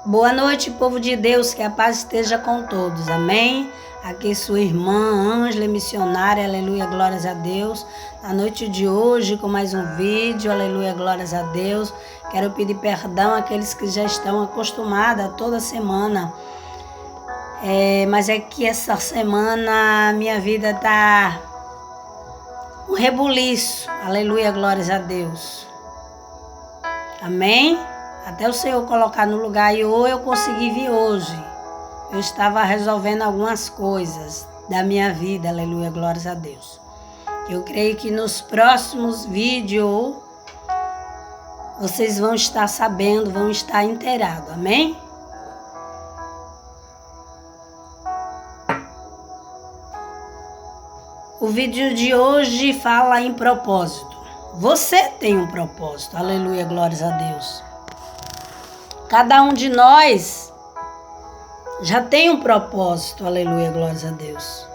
Boa noite, povo de Deus, que a paz esteja com todos, amém? Aqui sua irmã Ângela, missionária, aleluia, glórias a Deus. Na noite de hoje, com mais um vídeo, aleluia, glórias a Deus. Quero pedir perdão àqueles que já estão acostumados a toda semana. Mas é que essa semana minha vida tá um rebuliço, aleluia, glórias a Deus. Amém? Até o Senhor colocar no lugar e ou eu consegui vir hoje. Eu estava resolvendo algumas coisas da minha vida, aleluia, glórias a Deus. Eu creio que nos próximos vídeos vocês vão estar sabendo, vão estar inteirados, amém? O vídeo de hoje fala em propósito. Você tem um propósito, aleluia, glórias a Deus. Cada um de nós já tem um propósito, aleluia, glórias a Deus.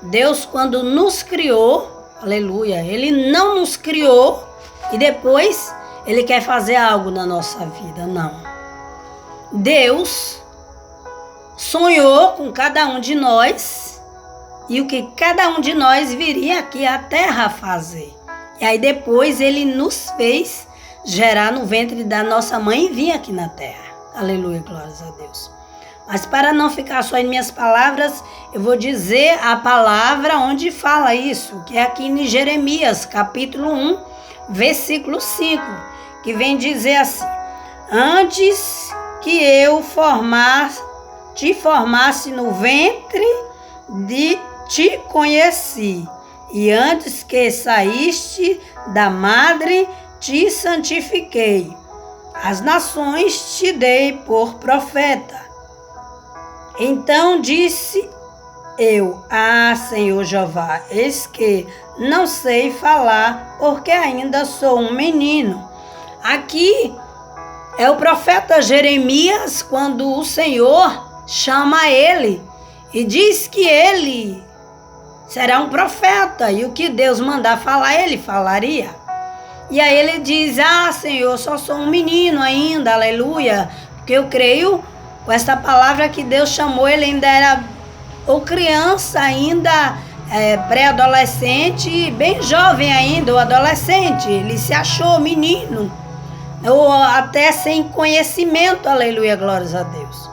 Deus, quando nos criou, aleluia, Ele não nos criou e depois Ele quer fazer algo na nossa vida, não. Deus sonhou com cada um de nós e o que cada um de nós viria aqui à terra fazer. E aí depois Ele nos fez gerar no ventre da nossa mãe e vir aqui na terra. Aleluia, glórias a Deus. Mas para não ficar só em minhas palavras, eu vou dizer a palavra onde fala isso, que é aqui em Jeremias, capítulo 1, versículo 5, que vem dizer assim: antes que eu te formasse no ventre, te conheci, e antes que saíste da madre, te santifiquei. As nações te dei por profeta. Então disse eu: Senhor Jeová, eis que não sei falar, porque ainda sou um menino. Aqui é o profeta Jeremias, quando o Senhor chama ele e diz que ele será um profeta, e o que Deus mandar falar, ele falaria. E aí ele diz: Senhor, só sou um menino ainda, aleluia, porque eu creio com essa palavra que Deus chamou, ele ainda era ou criança ainda, pré-adolescente, bem jovem ainda, ou adolescente, ele se achou menino, ou até sem conhecimento, aleluia, glórias a Deus.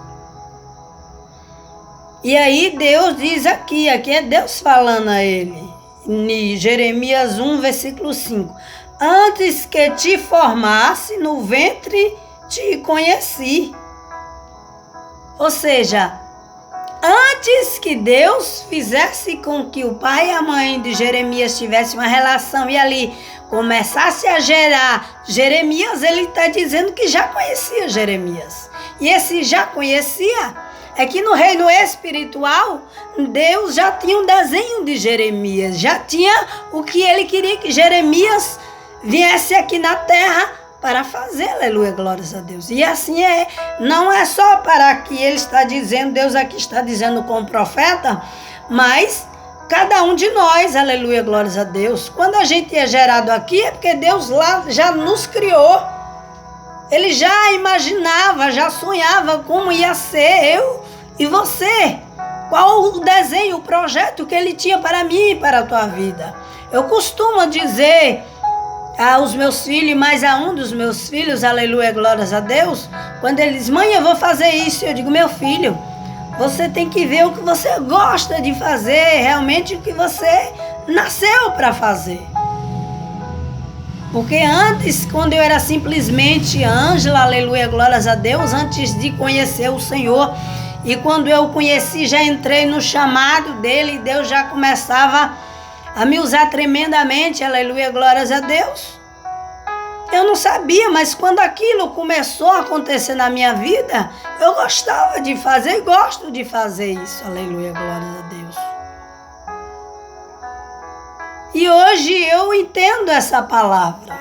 E aí Deus diz aqui é Deus falando a ele, em Jeremias 1, versículo 5. Antes que te formasse no ventre, te conheci. Ou seja, antes que Deus fizesse com que o pai e a mãe de Jeremias tivessem uma relação e ali começasse a gerar Jeremias, ele está dizendo que já conhecia Jeremias. E esse já conhecia é que no reino espiritual, Deus já tinha um desenho de Jeremias, já tinha o que ele queria que Jeremias viesse aqui na terra para fazer, aleluia, glórias a Deus. E assim não é só para que ele está dizendo, Deus aqui está dizendo com o profeta, mas cada um de nós, aleluia, glórias a Deus. Quando a gente é gerado aqui, é porque Deus lá já nos criou. Ele já imaginava, já sonhava como ia ser eu e você. Qual o desenho, o projeto que ele tinha para mim e para a tua vida. Eu costumo dizer aos meus filhos, mais a um dos meus filhos, aleluia, glórias a Deus, quando ele diz: mãe, eu vou fazer isso, eu digo: meu filho, você tem que ver o que você gosta de fazer, realmente o que você nasceu para fazer. Porque antes, quando eu era simplesmente Ângela, aleluia, glórias a Deus, antes de conhecer o Senhor, e quando eu o conheci, já entrei no chamado dele, Deus já começava a me usar tremendamente, aleluia, glórias a Deus. Eu não sabia, mas quando aquilo começou a acontecer na minha vida, eu gostava de fazer e gosto de fazer isso, aleluia, glórias a Deus. E hoje eu entendo essa palavra.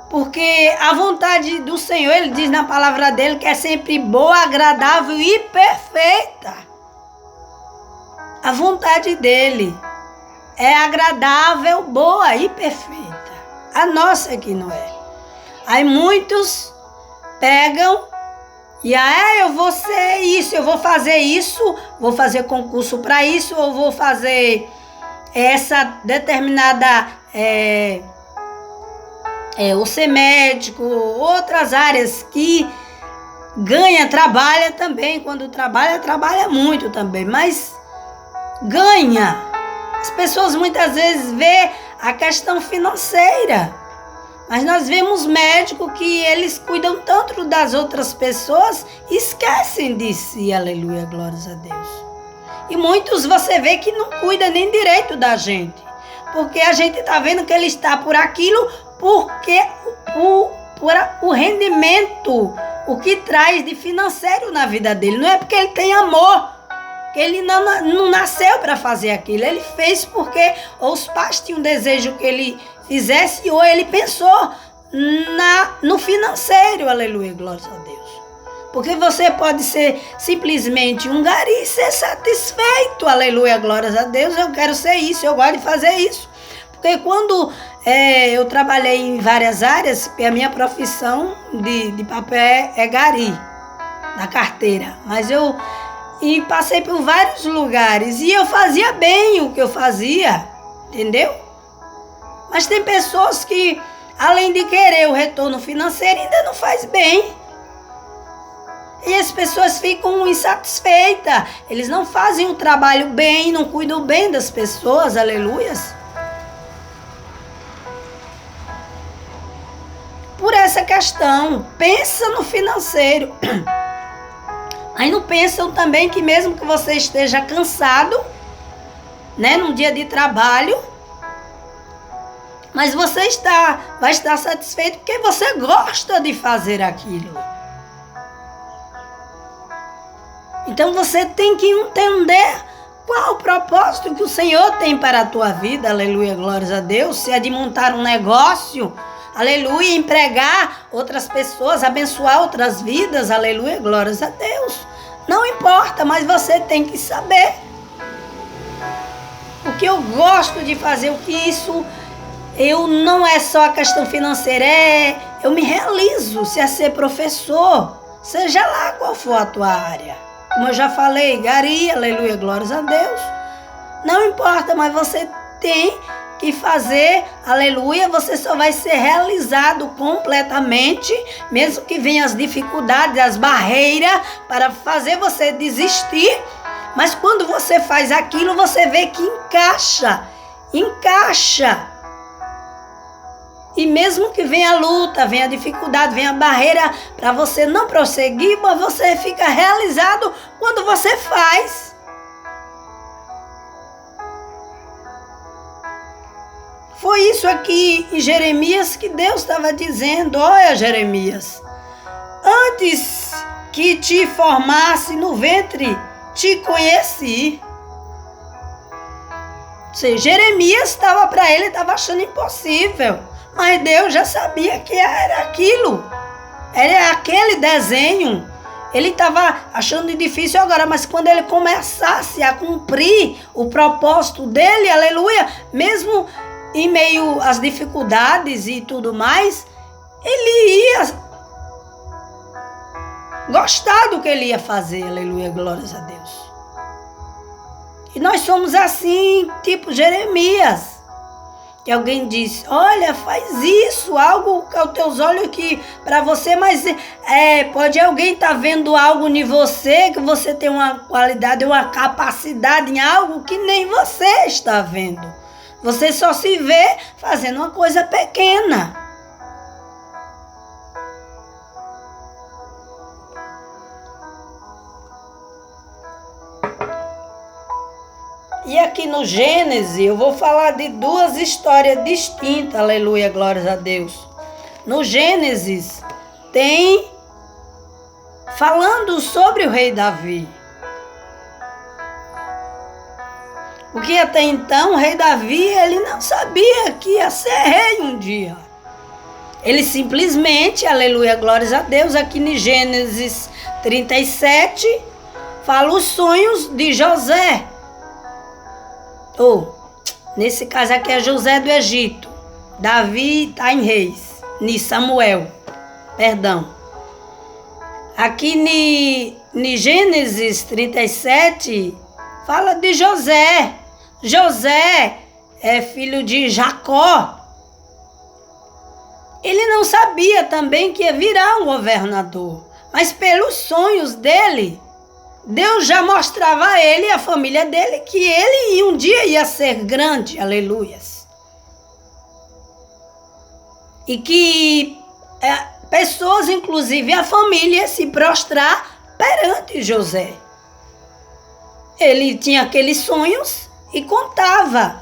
Porque a vontade do Senhor, ele diz na palavra dele, que é sempre boa, agradável e perfeita. A vontade dele é agradável, boa e perfeita. A nossa é que não é. Aí muitos pegam e aí eu vou ser isso, eu vou fazer isso, vou fazer concurso para isso, ou vou fazer essa determinada, ou ser médico, outras áreas que trabalha também, quando trabalha muito também, mas ganha. As pessoas muitas vezes vê a questão financeira, mas nós vemos médicos que eles cuidam tanto das outras pessoas, esquecem de si, aleluia, glórias a Deus. E muitos você vê que não cuida nem direito da gente, porque a gente está vendo que ele está por aquilo, porque por o rendimento, o que traz de financeiro na vida dele, não é porque ele tem amor, que ele não nasceu para fazer aquilo, ele fez porque ou os pais tinham um desejo que ele fizesse, ou ele pensou no financeiro, aleluia, glória a Deus. Porque você pode ser simplesmente um gari e ser satisfeito, aleluia, glória a Deus, eu quero ser isso, eu gosto de fazer isso. Porque quando eu trabalhei em várias áreas, a minha profissão de papel é gari, na carteira, mas eu passei por vários lugares e eu fazia bem o que eu fazia, entendeu? Mas tem pessoas que, além de querer o retorno financeiro, ainda não faz bem. E as pessoas ficam insatisfeitas. Eles não fazem o trabalho bem, não cuidam bem das pessoas, aleluias. Por essa questão, pensa no financeiro. Aí não pensam também que mesmo que você esteja cansado, né, num dia de trabalho, mas você vai estar satisfeito porque você gosta de fazer aquilo. Então você tem que entender qual o propósito que o Senhor tem para a tua vida, aleluia, glórias a Deus. Se é de montar um negócio, aleluia, empregar outras pessoas, abençoar outras vidas, aleluia, glórias a Deus. Não importa, mas você tem que saber o que eu gosto de fazer, o que isso... Eu não é só a questão financeira, eu me realizo, se é ser professor, seja lá qual for a tua área. Como eu já falei, gari, aleluia, glórias a Deus. Não importa, mas você tem que fazer, aleluia, você só vai ser realizado completamente, mesmo que venham as dificuldades, as barreiras, para fazer você desistir. Mas quando você faz aquilo, você vê que encaixa. E mesmo que venha a luta, venha a dificuldade, venha a barreira para você não prosseguir, mas você fica realizado quando você faz. Foi isso aqui em Jeremias que Deus estava dizendo. Olha, Jeremias, antes que te formasse no ventre, te conheci. Ou seja, Jeremias estava para ele, estava achando impossível. Mas Deus já sabia que era aquilo. Era aquele desenho. Ele estava achando difícil agora, mas quando ele começasse a cumprir o propósito dele, aleluia, mesmo em meio às dificuldades e tudo mais, ele ia gostar do que ele ia fazer, aleluia, glórias a Deus. E nós somos assim, tipo Jeremias. Que alguém diz, olha, faz isso, algo aos teus olhos aqui para você, mas pode alguém estar vendo algo em você, que você tem uma qualidade, uma capacidade em algo que nem você está vendo. Você só se vê fazendo uma coisa pequena. E aqui no Gênesis, eu vou falar de duas histórias distintas, aleluia, glórias a Deus. No Gênesis, tem falando sobre o rei Davi. Porque até então, o rei Davi, ele não sabia que ia ser rei um dia. Ele simplesmente, aleluia, glórias a Deus, aqui em Gênesis 37, fala os sonhos de José. Nesse caso aqui é José do Egito. Davi está em Reis, em Samuel. Perdão. Aqui em Gênesis 37, fala de José. José é filho de Jacó. Ele não sabia também que ia virar um governador, mas pelos sonhos dele, Deus já mostrava a ele e a família dele que ele um dia ia ser grande, aleluias. E que pessoas, inclusive a família, ia se prostrar perante José. Ele tinha aqueles sonhos e contava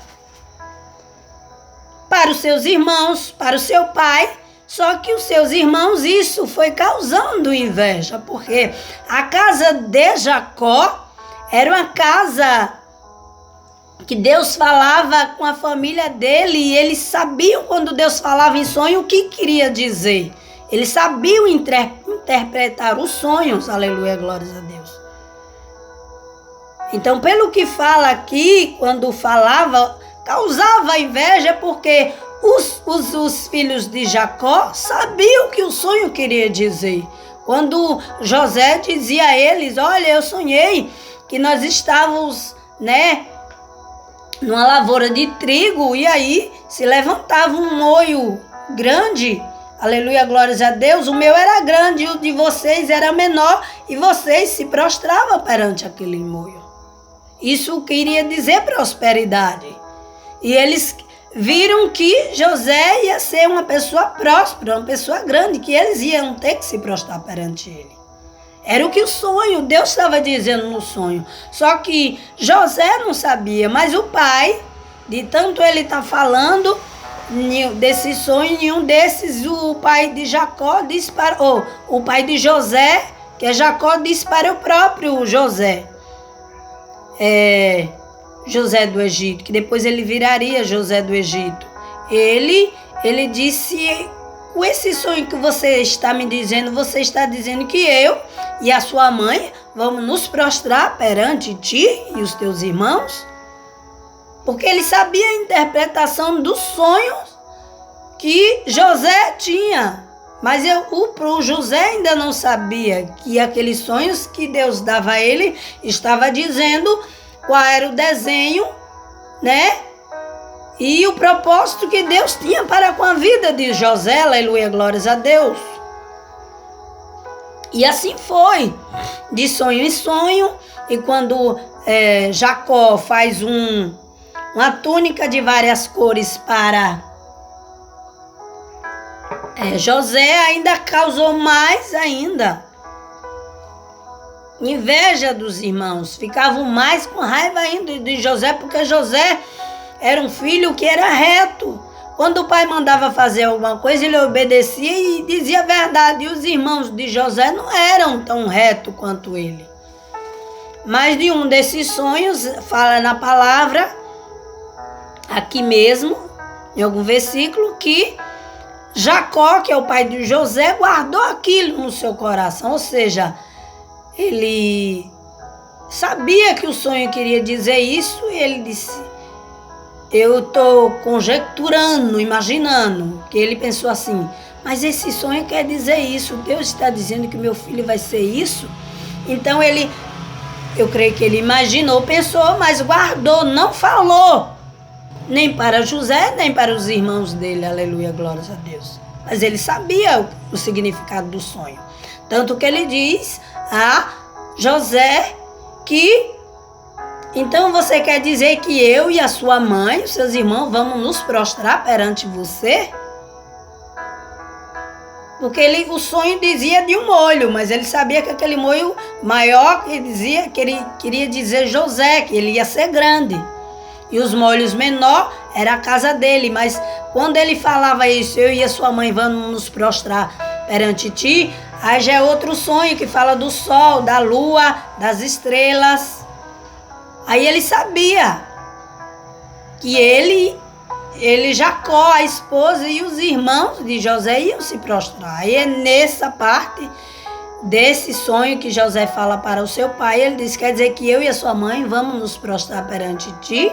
para os seus irmãos, para o seu pai, só que os seus irmãos, isso foi causando inveja, porque a casa de Jacó era uma casa que Deus falava com a família dele, e eles sabiam quando Deus falava em sonho o que queria dizer. Eles sabiam interpretar os sonhos, aleluia, glórias a Deus. Então, pelo que fala aqui, quando falava, causava inveja, porque os filhos de Jacó sabiam o que o sonho queria dizer. Quando José dizia a eles, olha, eu sonhei que nós estávamos, numa lavoura de trigo, e aí se levantava um moio grande, aleluia, glórias a Deus, o meu era grande e o de vocês era menor, e vocês se prostravam perante aquele moio. Isso queria dizer prosperidade. E eles viram que José ia ser uma pessoa próspera, uma pessoa grande, que eles iam ter que se prostrar perante ele. Era o que o sonho, Deus estava dizendo no sonho. Só que José não sabia, mas o pai, de tanto ele estar falando desse sonho, nenhum desses, o pai de Jacó disse para, o pai de José, que é Jacó, disse para o próprio José. José do Egito, que depois ele viraria José do Egito. Ele disse, com esse sonho que você está me dizendo, você está dizendo que eu e a sua mãe vamos nos prostrar perante ti e os teus irmãos? Porque ele sabia a interpretação dos sonhos que José tinha. Mas o José ainda não sabia que aqueles sonhos que Deus dava a ele estava dizendo qual era o desenho, e o propósito que Deus tinha para com a vida de José, aleluia, glórias a Deus. E assim foi, de sonho em sonho, e quando Jacó faz uma túnica de várias cores para José, ainda causou mais ainda inveja dos irmãos, ficavam mais com raiva ainda de José, porque José era um filho que era reto. Quando o pai mandava fazer alguma coisa, ele obedecia e dizia a verdade. E os irmãos de José não eram tão retos quanto ele. Mas de um desses sonhos, fala na palavra, aqui mesmo, em algum versículo, que Jacó, que é o pai de José, guardou aquilo no seu coração, ou seja, ele sabia que o sonho queria dizer isso, e ele disse, eu estou conjecturando, imaginando, que ele pensou assim, mas esse sonho quer dizer isso, Deus está dizendo que meu filho vai ser isso? Então eu creio que ele imaginou, pensou, mas guardou, não falou, nem para José, nem para os irmãos dele, aleluia, glórias a Deus. Mas ele sabia o significado do sonho. Tanto que ele diz a José que, então você quer dizer que eu e a sua mãe, os seus irmãos, vamos nos prostrar perante você? Porque o sonho dizia de um molho, mas ele sabia que aquele molho maior que ele queria dizer José, que ele ia ser grande. E os molhos menor era a casa dele, mas quando ele falava isso, eu e a sua mãe vamos nos prostrar perante ti, aí já é outro sonho que fala do sol, da lua, das estrelas. Aí ele sabia que ele, Jacó, a esposa e os irmãos de José iam se prostrar. Aí é nessa parte desse sonho que José fala para o seu pai, ele diz, quer dizer que eu e a sua mãe vamos nos prostrar perante ti?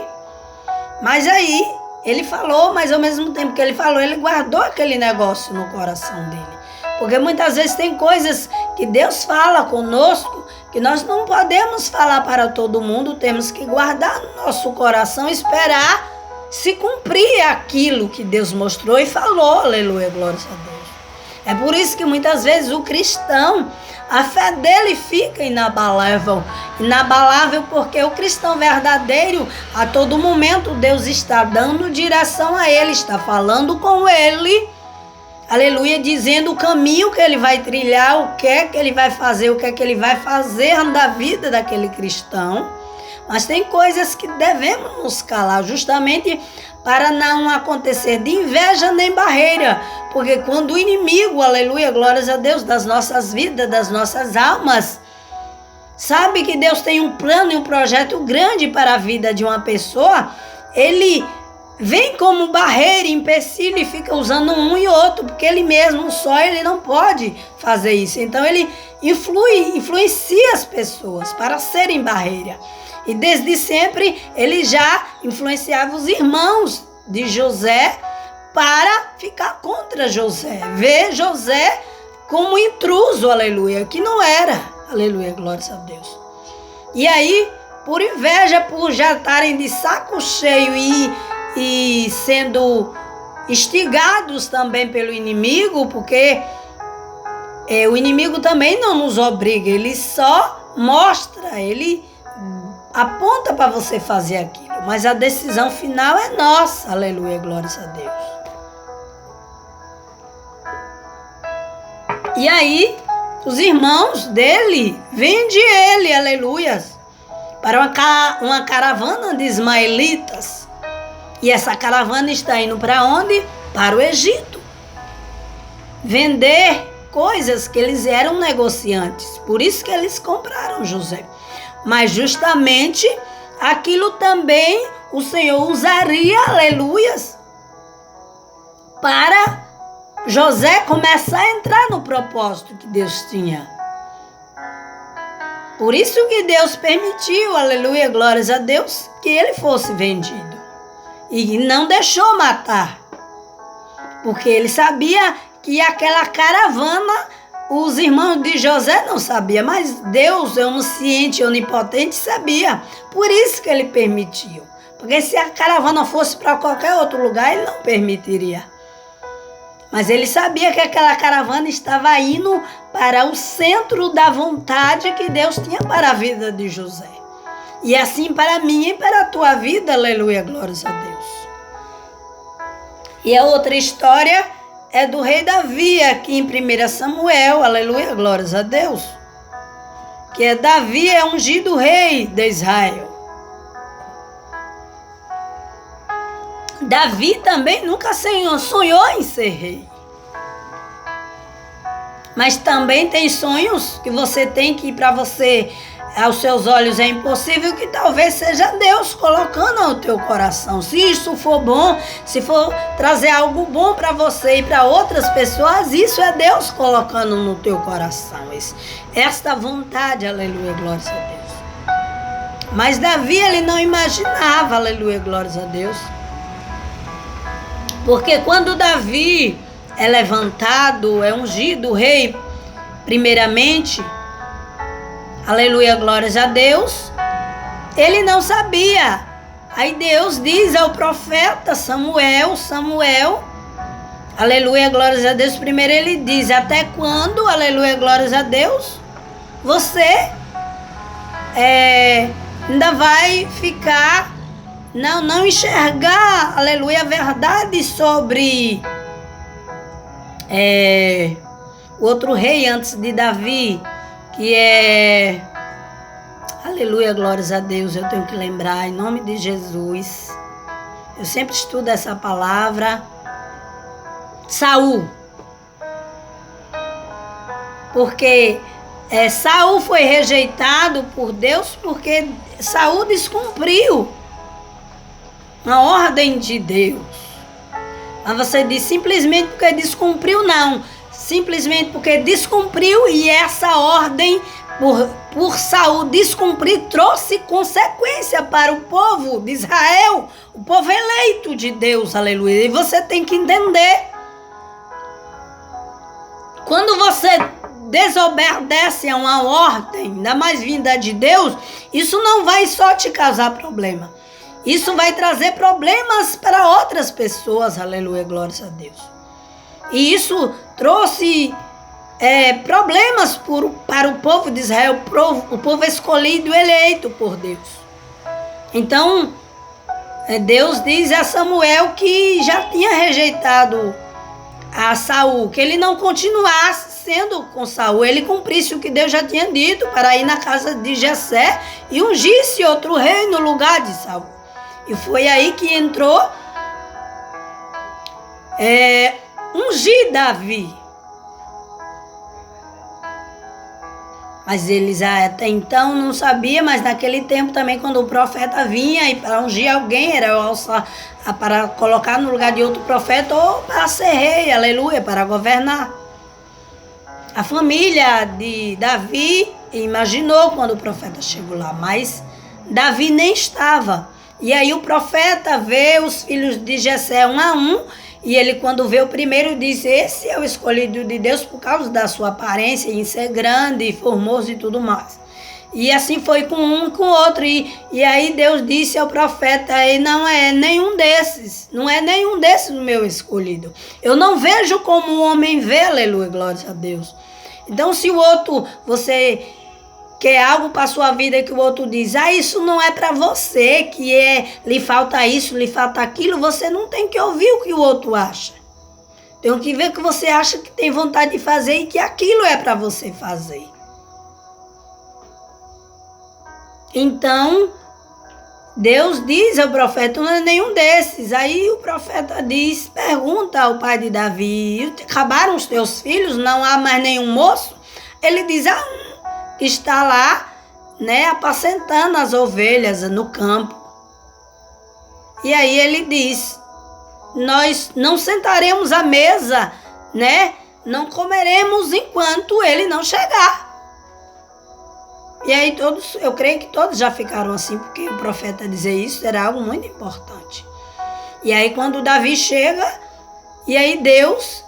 Mas aí ele falou, mas ao mesmo tempo que ele falou, ele guardou aquele negócio no coração dele. Porque muitas vezes tem coisas que Deus fala conosco que nós não podemos falar para todo mundo, temos que guardar no nosso coração e esperar se cumprir aquilo que Deus mostrou e falou. Aleluia, glória a Deus. É por isso que muitas vezes o cristão, a fé dele fica inabalável. Inabalável porque o cristão verdadeiro, a todo momento Deus está dando direção a ele, está falando com ele. Aleluia, dizendo o caminho que ele vai trilhar, o que é que ele vai fazer, o que é que ele vai fazer da vida daquele cristão. Mas tem coisas que devemos nos calar, justamente para não acontecer de inveja nem barreira. Porque quando o inimigo, aleluia, glórias a Deus, das nossas vidas, das nossas almas, sabe que Deus tem um plano e um projeto grande para a vida de uma pessoa, ele vem como barreira, empecilho e fica usando um e outro, porque ele mesmo só ele não pode fazer isso. Então ele influencia as pessoas para serem barreira. E desde sempre ele já influenciava os irmãos de José para ficar contra José. Ver José como intruso, aleluia, que não era. Aleluia, glória a Deus. E aí, por inveja, por já estarem de saco cheio e sendo instigados também pelo inimigo, porque o inimigo também não nos obriga, ele só mostra, ele aponta para você fazer aquilo, mas a decisão final é nossa. Aleluia, glória a Deus. E aí, os irmãos dele vendem ele, aleluia, para uma caravana de ismaelitas. E essa caravana está indo para onde? Para o Egito. Vender coisas que eles eram negociantes. Por isso que eles compraram José. Mas justamente aquilo também o Senhor usaria, aleluias, para José começar a entrar no propósito que Deus tinha. Por isso que Deus permitiu, aleluia, glórias a Deus, que ele fosse vendido. E não deixou matar. Porque ele sabia que aquela caravana, os irmãos de José não sabiam, mas Deus, onisciente, onipotente, sabia. Por isso que ele permitiu. Porque se a caravana fosse para qualquer outro lugar, ele não permitiria. Mas ele sabia que aquela caravana estava indo para o centro da vontade que Deus tinha para a vida de José. E assim para mim e para a tua vida, aleluia, glórias a Deus. E a outra história é do rei Davi, aqui em 1 Samuel, aleluia, glórias a Deus. Que é Davi é ungido rei de Israel. Davi também nunca sonhou em ser rei. Mas também tem sonhos que você tem que, para você, aos seus olhos é impossível, que talvez seja Deus colocando no teu coração. Se isso for bom, se for trazer algo bom para você e para outras pessoas, isso é Deus colocando no teu coração. Esta vontade, aleluia, glórias a Deus. Mas Davi, ele não imaginava, aleluia, glórias a Deus. Porque quando Davi é levantado, é ungido rei, primeiramente, aleluia, glórias a Deus, ele não sabia. Aí Deus diz ao profeta Samuel, aleluia, glórias a Deus, primeiro ele diz, até quando, aleluia, glórias a Deus, você ainda vai ficar, não enxergar, aleluia, a verdade sobre o outro rei antes de Davi, que é, aleluia, glórias a Deus, eu tenho que lembrar, em nome de Jesus, eu sempre estudo essa palavra, Saul, porque Saul foi rejeitado por Deus, porque Saul descumpriu uma ordem de Deus. Mas você diz simplesmente porque descumpriu, não. Simplesmente porque descumpriu, e essa ordem por Saul descumprir trouxe consequência para o povo de Israel, o povo eleito de Deus, aleluia. E você tem que entender quando você desobedece a uma ordem, ainda mais vinda de Deus, isso não vai só te causar problema. Isso vai trazer problemas para outras pessoas. Aleluia, glórias a Deus. E isso trouxe problemas para o povo de Israel, o povo escolhido, eleito por Deus. Então, Deus diz a Samuel que já tinha rejeitado a Saul, que ele não continuasse sendo com Saul, ele cumprisse o que Deus já tinha dito para ir na casa de Jessé e ungisse outro rei no lugar de Saul. E foi aí que entrou ungir Davi. Mas eles até então não sabiam, mas naquele tempo também, quando o profeta vinha e para ungir alguém, era para colocar no lugar de outro profeta ou para ser rei, aleluia, para governar. A família de Davi imaginou quando o profeta chegou lá, mas Davi nem estava. E aí o profeta vê os filhos de Jessé um a um, e ele, quando vê o primeiro, diz: esse é o escolhido de Deus por causa da sua aparência, em ser grande, formoso e tudo mais. E assim foi com um e com o outro. E aí Deus disse ao profeta: não é nenhum desses o meu escolhido. Eu não vejo como o homem vê, aleluia, glórias a Deus. Então, se o outro, você quer algo para a sua vida que o outro diz: isso não é para você, lhe falta isso, lhe falta aquilo, você não tem que ouvir o que o outro acha. Tem que ver o que você acha que tem vontade de fazer e que aquilo é para você fazer. Então, Deus diz ao profeta: não é nenhum desses. Aí o profeta pergunta ao pai de Davi: acabaram os teus filhos? Não há mais nenhum moço? Ele diz: que está lá, apacentando as ovelhas no campo. E aí ele diz: nós não sentaremos à mesa, não comeremos enquanto ele não chegar. E aí eu creio que todos já ficaram assim, porque o profeta dizer isso era algo muito importante. E aí quando Davi chega, e aí Deus,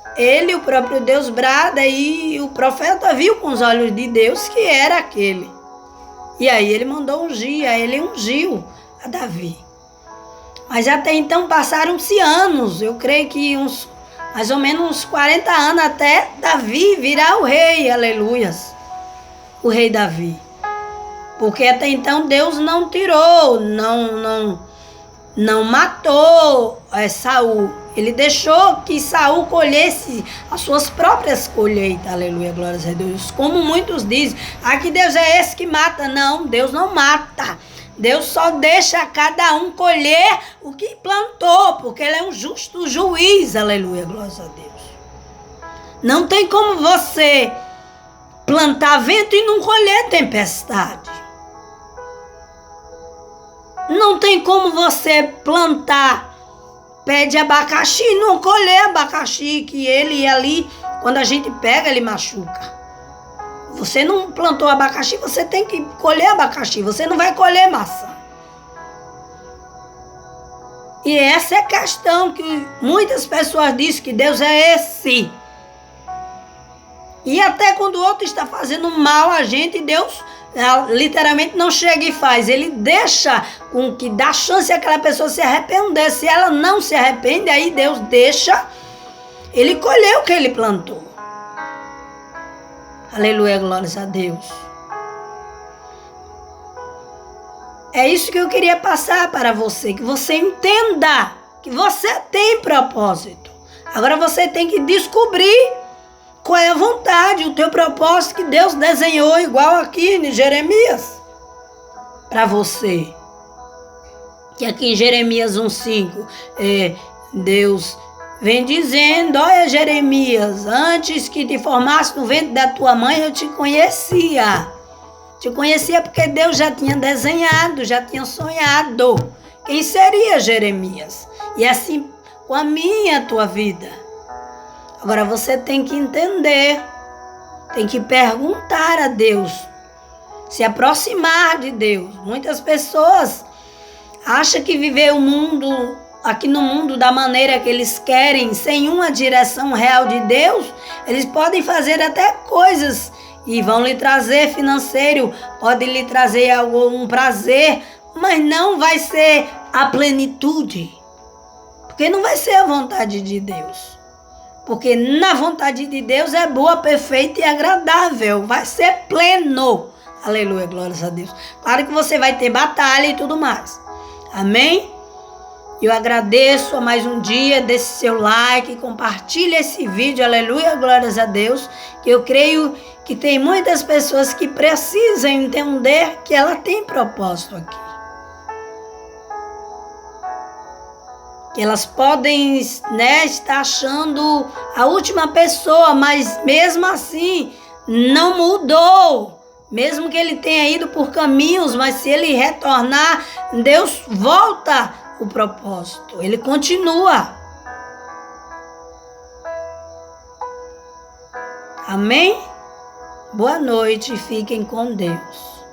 o próprio Deus brada, e o profeta viu com os olhos de Deus que era aquele. E aí ele mandou ungir, aí ele ungiu a Davi. Mas até então passaram-se anos, eu creio que mais ou menos uns 40 anos até Davi virar o rei, aleluias, o rei Davi. Porque até então Deus não tirou, não matou Saul. Ele deixou que Saul colhesse as suas próprias colheitas, aleluia, glórias a Deus. Como muitos dizem: que Deus é esse que mata. Não, Deus não mata. Deus só deixa cada um colher o que plantou, porque Ele é um justo juiz, aleluia, glórias a Deus. Não tem como você plantar vento e não colher tempestade. Não tem como você plantar pé de abacaxi e não colher abacaxi, que ele ali, quando a gente pega, ele machuca. Você não plantou abacaxi, você tem que colher abacaxi, você não vai colher maçã. E essa é a questão que muitas pessoas dizem que Deus é esse. E até quando o outro está fazendo mal a gente, Deus literalmente não chega e faz. Ele deixa com que dá chance àquela pessoa se arrepender. Se ela não se arrepende, aí Deus deixa ele colher o que ele plantou. Aleluia, glórias a Deus. É isso que eu queria passar para você, que você entenda que você tem propósito. Agora você tem que descobrir qual é a vontade, o teu propósito que Deus desenhou, igual aqui em Jeremias, para você. Que aqui em Jeremias 1,5, Deus vem dizendo: olha, Jeremias, antes que te formasse no ventre da tua mãe, eu te conhecia. Te conhecia porque Deus já tinha desenhado, já tinha sonhado quem seria Jeremias. E assim com a minha, a tua vida. Agora você tem que entender, tem que perguntar a Deus, se aproximar de Deus. Muitas pessoas acham que viver o mundo aqui no mundo da maneira que eles querem, sem uma direção real de Deus, eles podem fazer até coisas e vão lhe trazer financeiro, pode lhe trazer algum prazer, mas não vai ser a plenitude. Porque não vai ser a vontade de Deus. Porque na vontade de Deus é boa, perfeita e agradável. Vai ser pleno. Aleluia, glórias a Deus. Claro que você vai ter batalha e tudo mais. Amém? Eu agradeço a mais um dia, desse seu like, compartilhe esse vídeo, aleluia, glórias a Deus, que eu creio que tem muitas pessoas que precisam entender que ela tem propósito aqui. Que elas podem, estar achando a última pessoa, mas mesmo assim não mudou. Mesmo que ele tenha ido por caminhos, mas se ele retornar, Deus volta o propósito, ele continua. Amém? Boa noite, fiquem com Deus.